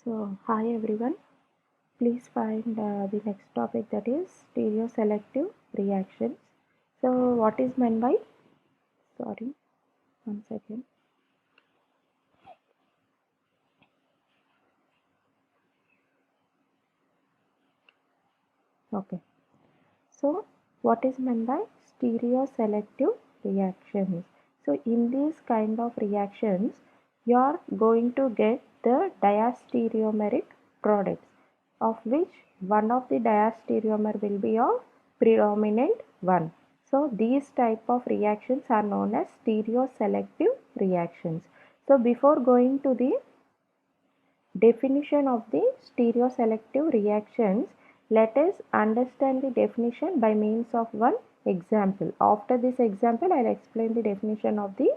So, hi everyone. Please find the next topic, that is stereoselective reactions. So, what is meant by? Sorry, one second. Okay. So, what is meant by stereoselective reactions? So, in these kind of reactions, you are going to get the diastereomeric products, of which one of the diastereomer will be a predominant one. So, these type of reactions are known as stereoselective reactions. So, before going to the definition of the stereoselective reactions, let us understand the definition by means of one example. After this example, I will explain the definition of the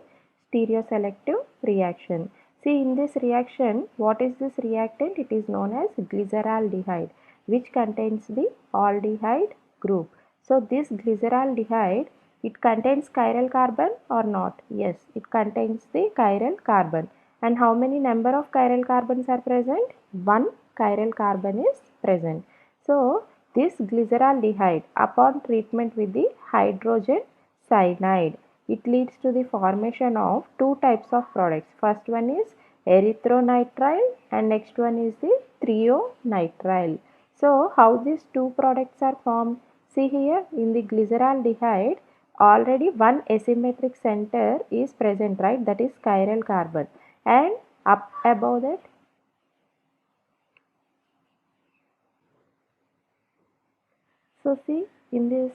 stereoselective reaction. See, in this reaction, what is this reactant? It is known as glyceraldehyde, which contains the aldehyde group. So, this glyceraldehyde, it contains chiral carbon or not? Yes, it contains the chiral carbon. And how many number of chiral carbons are present? One chiral carbon is present. So, this glyceraldehyde, upon treatment with the hydrogen cyanide, it leads to the formation of two types of products. First one is erythronitrile and next one is the threonitrile. So, how these two products are formed? See here, in the glyceraldehyde, already one asymmetric center is present, right? That is chiral carbon. And up above that, so see, in this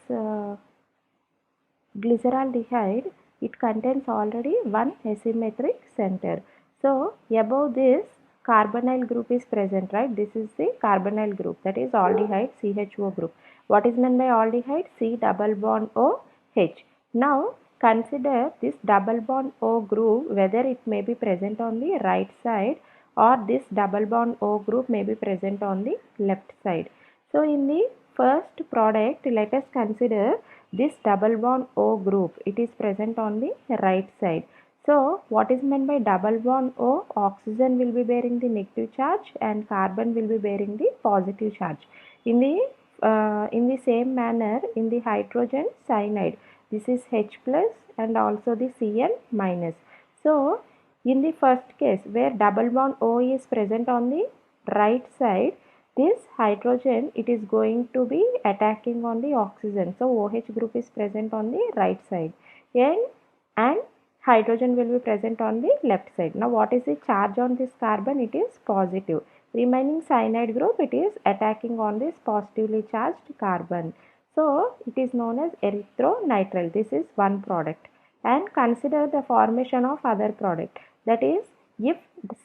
glyceraldehyde, it contains already one asymmetric center. So, above this carbonyl group is present, right? This is the carbonyl group, that is aldehyde CHO group. What is meant by aldehyde? C double bond OH. Now, consider this double bond O group, whether it may be present on the right side or this double bond O group may be present on the left side. So, in the first product, let us consider this double bond O group. It is present on the right side. So, what is meant by double bond O? Oxygen will be bearing the negative charge and carbon will be bearing the positive charge. In the same manner, in the hydrogen cyanide, this is H plus and also the Cl minus. So, in the first case where double bond O is present on the right side, this hydrogen, it is going to be attacking on the oxygen. So, OH group is present on the right side and hydrogen will be present on the left side. Now, what is the charge on this carbon? It is positive. Remaining cyanide group, it is attacking on this positively charged carbon. So, it is known as erythronitrile. This is one product. And consider the formation of other product. That is, if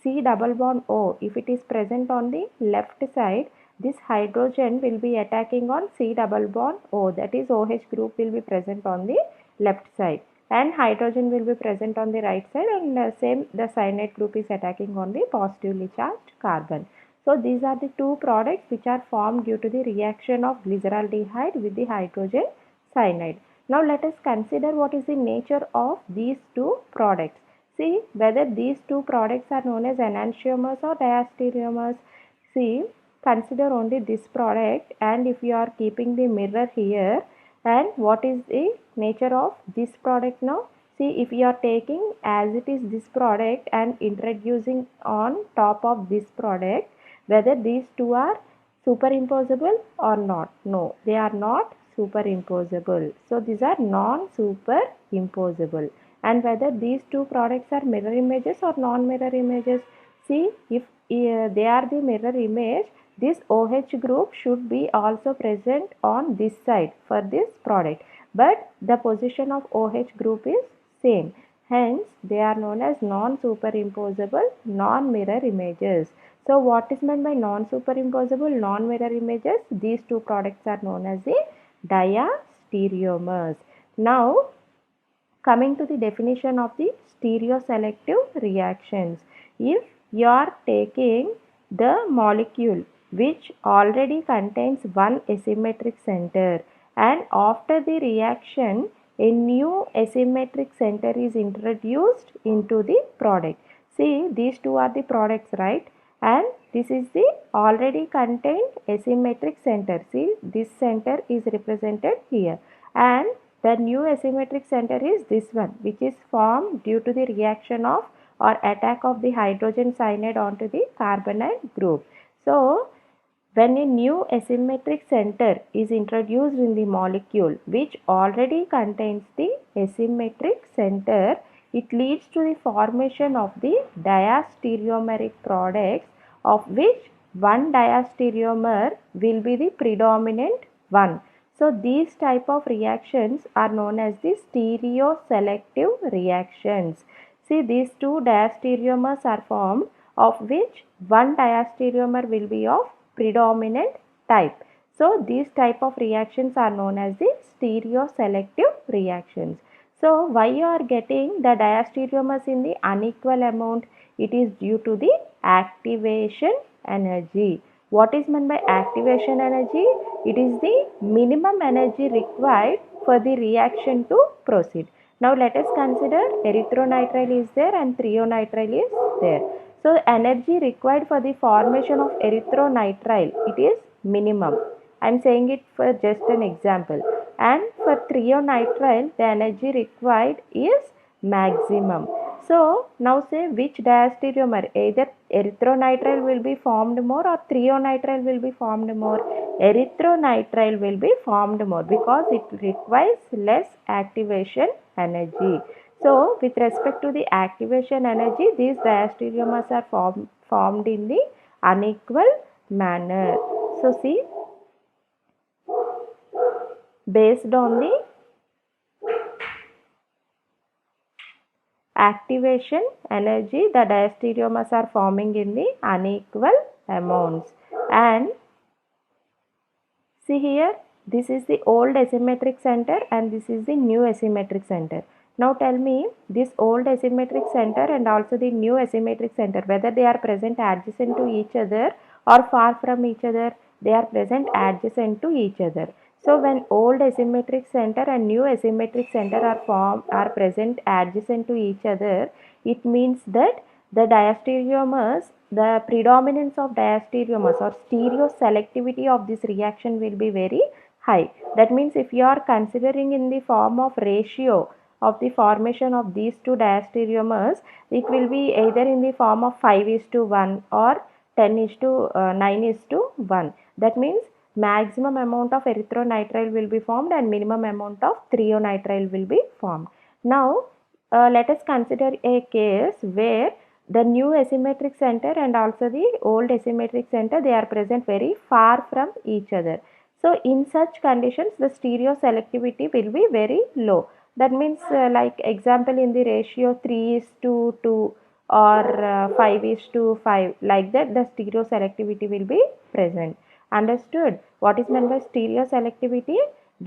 C double bond O, if it is present on the left side, this hydrogen will be attacking on C double bond O, that is OH group will be present on the left side and hydrogen will be present on the right side, and same the cyanide group is attacking on the positively charged carbon. So, these are the two products which are formed due to the reaction of glyceraldehyde with the hydrogen cyanide. Now, let us consider what is the nature of these two products. See whether these two products are known as enantiomers or diastereomers. See, consider only this product, and if you are keeping the mirror here, and what is the nature of this product now? See, if you are taking as it is this product and introducing on top of this product, whether these two are superimposable or not. No, they are not superimposable. So, these are non-superimposable. And whether these two products are mirror images or non-mirror images. See, if they are the mirror image, this OH group should be also present on this side for this product. But the position of OH group is same. Hence, they are known as non-superimposable, non-mirror images. So, what is meant by non-superimposable, non-mirror images? These two products are known as the diastereomers. Now, coming to the definition of the stereoselective reactions. If you are taking the molecule which already contains one asymmetric center, and after the reaction a new asymmetric center is introduced into the product. See, these two are the products, right? And this is the already contained asymmetric center. See, this center is represented here, and the new asymmetric center is this one, which is formed due to the reaction of or attack of the hydrogen cyanide onto the carbonyl group. So, when a new asymmetric center is introduced in the molecule which already contains the asymmetric center, it leads to the formation of the diastereomeric products, of which one diastereomer will be the predominant one. So these type of reactions are known as the stereoselective reactions. See, these two diastereomers are formed, of which one diastereomer will be of predominant type. So these type of reactions are known as the stereoselective reactions. So why you are getting the diastereomers in the unequal amount? It is due to the activation energy. What is meant by activation energy? It is the minimum energy required for the reaction to proceed. Now let us consider erythronitrile is there and threonitrile is there. So energy required for the formation of erythronitrile, it is minimum. I am saying it for just an example. And for threonitrile, the energy required is maximum. So now say which diastereomer, either erythronitrile will be formed more or threonitrile will be formed more. Erythronitrile will be formed more because it requires less activation energy. So with respect to the activation energy, these diastereomers are formed in the unequal manner. So see, based on the activation energy, the diastereomers are forming in the unequal amounts. And see here, this is the old asymmetric center and this is the new asymmetric center. Now tell me, this old asymmetric center and also the new asymmetric center, whether they are present adjacent to each other or far from each other. They are present adjacent to each other. So when old asymmetric center and new asymmetric center are present adjacent to each other, it means that the diastereomers, the predominance of diastereomers or stereoselectivity of this reaction will be very high. That means if you are considering in the form of ratio of the formation of these two diastereomers, it will be either in the form of 5:1 or 9:1. That means maximum amount of erythronitrile will be formed and minimum amount of threonitrile will be formed. Now let us consider a case where the new asymmetric center and also the old asymmetric center, they are present very far from each other. So in such conditions, the stereoselectivity will be very low. That means like example in the ratio 3:2 or 5:5, like that the stereoselectivity will be present. Understood? What is meant by stereoselectivity?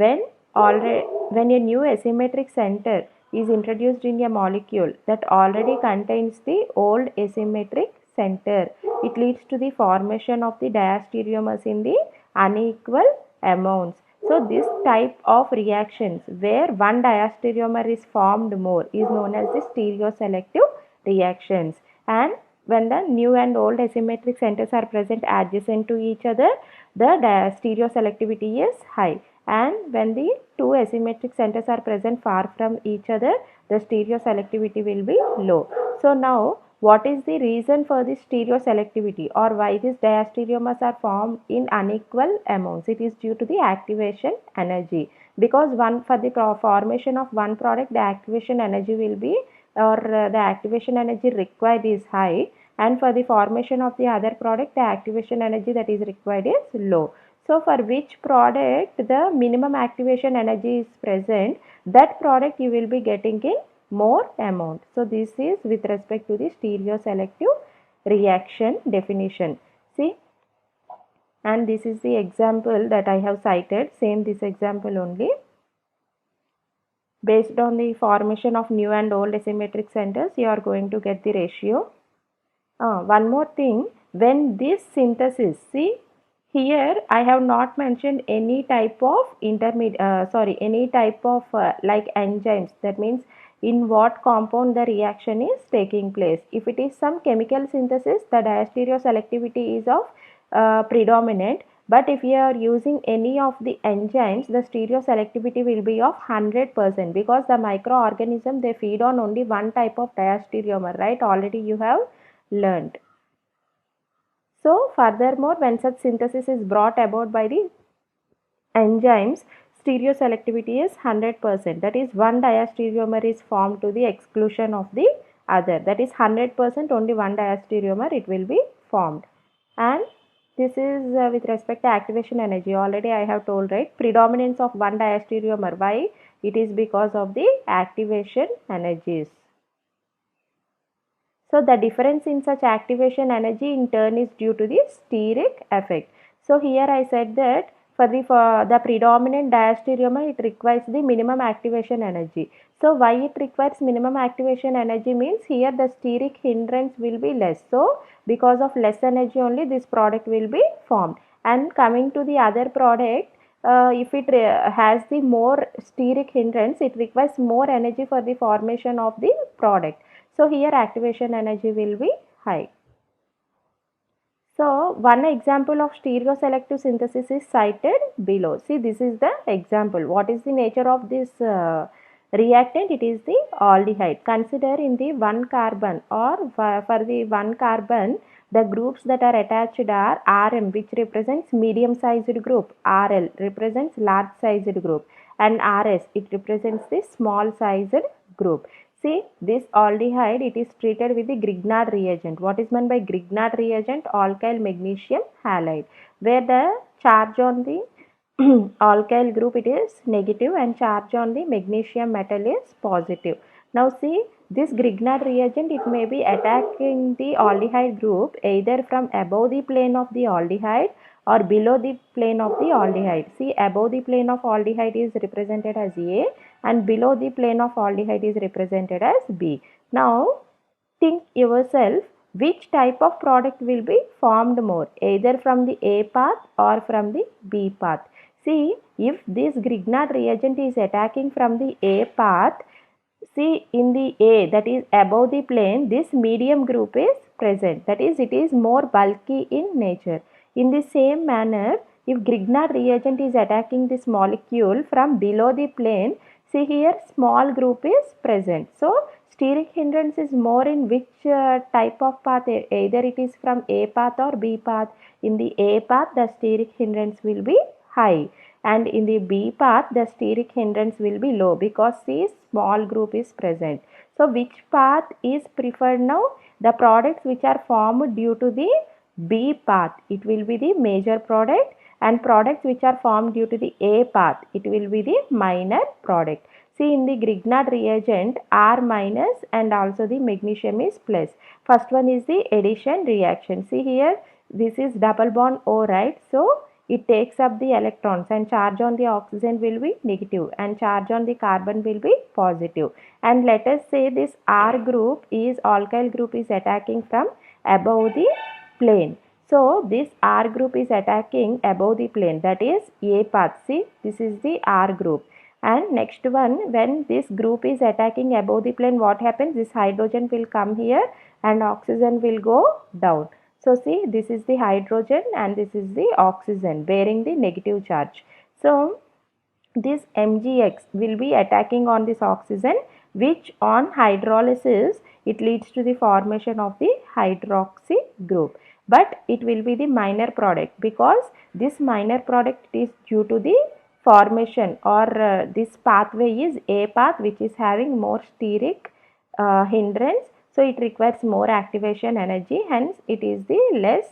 When a new asymmetric center is introduced in a molecule that already contains the old asymmetric center, it leads to the formation of the diastereomers in the unequal amounts. So this type of reactions where one diastereomer is formed more is known as the stereoselective reactions. And when the new and old asymmetric centers are present adjacent to each other, the stereoselectivity is high. And when the two asymmetric centers are present far from each other, the stereoselectivity will be low. So now, what is the reason for this stereoselectivity or why these diastereomers are formed in unequal amounts? It is due to the activation energy, because for the formation of one product, the activation energy will be the activation energy required is high, and for the formation of the other product, the activation energy that is required is low. So for which product the minimum activation energy is present, that product you will be getting in more amount. So this is with respect to the stereoselective reaction definition. See, and this is the example that I have cited, same this example only. Based on the formation of new and old asymmetric centers, you are going to get the ratio. One more thing, when this synthesis, see here I have not mentioned any type of like enzymes. That means in what compound the reaction is taking place. If it is some chemical synthesis, the diastereoselectivity is of predominant. But if you are using any of the enzymes, the stereoselectivity will be of 100% because the microorganism, they feed on only one type of diastereomer, right? Already you have learned. So furthermore, when such synthesis is brought about by the enzymes, stereoselectivity is 100%. That is, one diastereomer is formed to the exclusion of the other. That is 100%, only one diastereomer it will be formed. And this is with respect to activation energy. Already I have told, right? Predominance of one diastereomer. Why? It is because of the activation energies. So the difference in such activation energy in turn is due to the steric effect. So here I said that for the predominant diastereomer, it requires the minimum activation energy. So why it requires minimum activation energy means here the steric hindrance will be less. So because of less energy only this product will be formed. And coming to the other product, if it has the more steric hindrance, it requires more energy for the formation of the product. So here activation energy will be high. So one example of stereoselective synthesis is cited below. See, this is the example. What is the nature of this reactant? It is the aldehyde. Consider in the one carbon, or for the one carbon, the groups that are attached are Rm, which represents medium sized group, Rl represents large sized group, and Rs, it represents the small sized group. See, this aldehyde, it is treated with the Grignard reagent. What is meant by Grignard reagent? Alkyl magnesium halide, where the charge on the alkyl group it is negative and charge on the magnesium metal is positive. Now see, this Grignard reagent, it may be attacking the aldehyde group either from above the plane of the aldehyde or below the plane of the aldehyde. See, above the plane of aldehyde is represented as A and below the plane of aldehyde is represented as B. Now, think yourself which type of product will be formed more, either from the A path or from the B path. See, if this Grignard reagent is attacking from the A path, see in the A, that is above the plane, this medium group is present. That is, it is more bulky in nature. In the same manner, if Grignard reagent is attacking this molecule from below the plane, see here small group is present. So steric hindrance is more in which type of path? Either it is from A path or B path. In the A path, the steric hindrance will be high, and in the B path the steric hindrance will be low because the small group is present. So which path is preferred now? The products which are formed due to the B path, it will be the major product, and products which are formed due to the A path, it will be the minor product. See, in the Grignard reagent, R minus and also the magnesium is plus. First one is the addition reaction. See here, this is double bond O, right? So it takes up the electrons and charge on the oxygen will be negative and charge on the carbon will be positive. And let us say this R group is, alkyl group is attacking from above the plane. So this R group is attacking above the plane, that is A path. See, this is the R group. And next one, when this group is attacking above the plane, what happens? This hydrogen will come here and oxygen will go down. So see, this is the hydrogen and this is the oxygen bearing the negative charge. So this MgX will be attacking on this oxygen, which on hydrolysis it leads to the formation of the hydroxy group. But it will be the minor product because this minor product is due to the formation, or this pathway is A path, which is having more steric hindrance. So it requires more activation energy, hence it is the less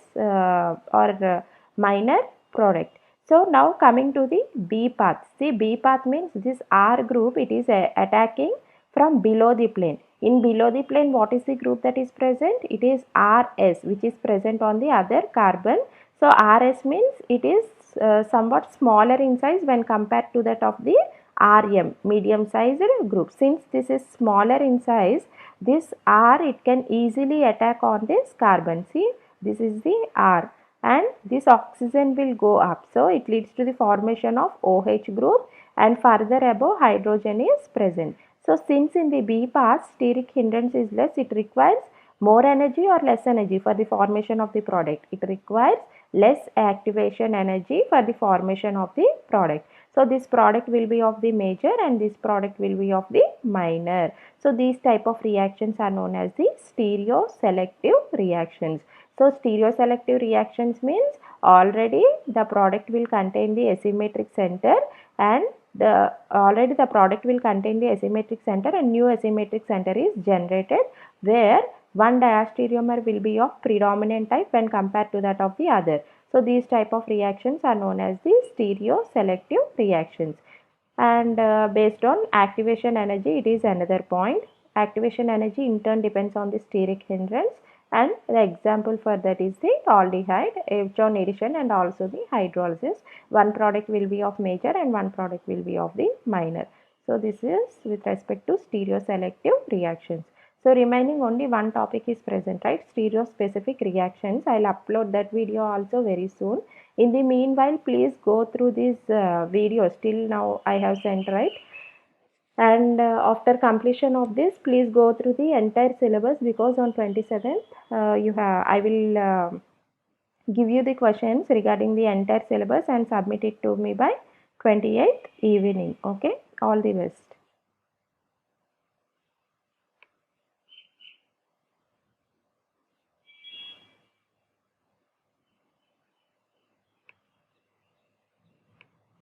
minor product. So now coming to the B path. See, B path means this R group, it is attacking from below the plane. In below the plane, what is the group that is present? It is RS, which is present on the other carbon. So RS means it is somewhat smaller in size when compared to that of the Rm, medium sized group. Since this is smaller in size, this R, it can easily attack on this carbon. See, this is the R, and this oxygen will go up. So it leads to the formation of OH group, and further above hydrogen is present. So since in the B part steric hindrance is less, it requires more energy or less energy for the formation of the product. It requires less activation energy for the formation of the product. So this product will be of the major and this product will be of the minor. So these type of reactions are known as the stereoselective reactions. So stereoselective reactions means already the product will contain the asymmetric center and already the product will contain the asymmetric center and new asymmetric center is generated where one diastereomer will be of predominant type when compared to that of the other. So these type of reactions are known as the stereoselective reactions. And based on activation energy, it is another point. Activation energy in turn depends on the steric hindrance, and the example for that is the aldehyde, H-on addition and also the hydrolysis. One product will be of major and one product will be of the minor. So this is with respect to stereoselective reactions. So remaining only one topic is present, right? Stereospecific reactions. I'll upload that video also very soon. In the meanwhile, please go through these videos till now I have sent, right? And after completion of this, please go through the entire syllabus because on 27th I will give you the questions regarding the entire syllabus and submit it to me by 28th evening. Okay, all the best.